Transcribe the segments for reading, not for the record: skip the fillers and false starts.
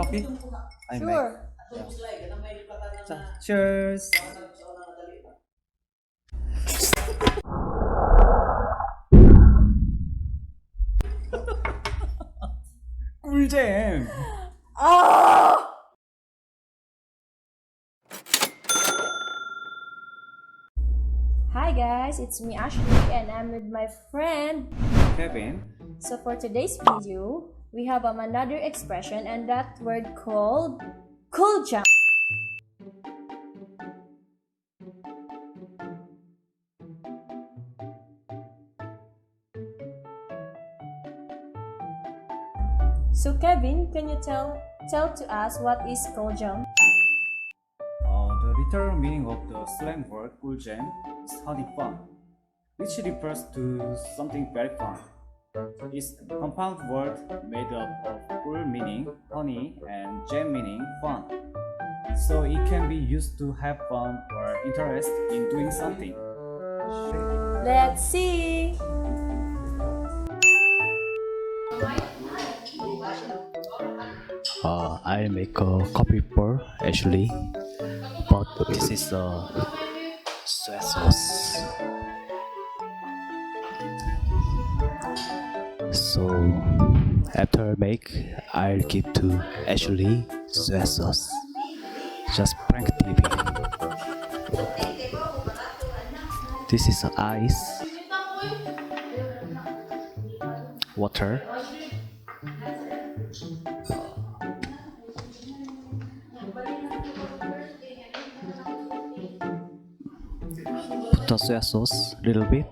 coffee? I make. Sure. 자, cheers. 꿀잼. Oh! Hi guys, it's me Ashley and I'm with my friend. Kevin. So for today's video, we have another expression and that word called KkulJaem. So Kevin, can you tell to us what is KkulJaem? The literal meaning of the slang word 꿀잼 is having fun, which refers to something very fun. It's a compound word made up of 꿀 meaning honey and jam meaning fun. So it can be used to have fun or interest in doing something. Let's see! I'll make a coffee for Ashley, but this is a soy sauce. So after make, I'll give to Ashley soy sauce. Just prank TV. This is ice, water. Put the soy sauce little bit.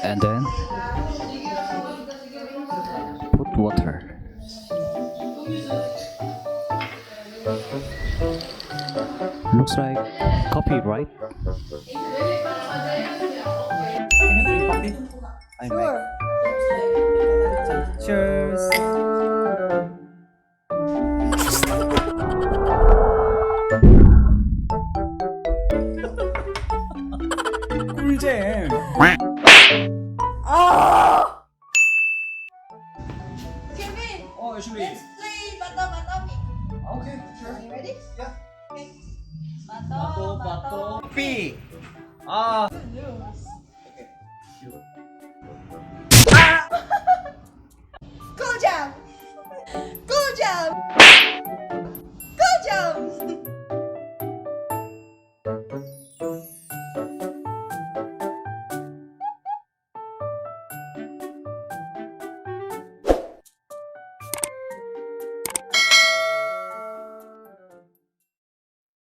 And then put water. Looks like coffee, right? Can you drink coffee? I Sure. make. 자, cheers. 꿀잼. Oh! Kevin, Oh, Ashley. let's play bato-bato. Okay, sure. Are you ready? Yeah. Okay. Bato. Coffee. 아. Lose. Okay. KkulJaem. KkulJaem.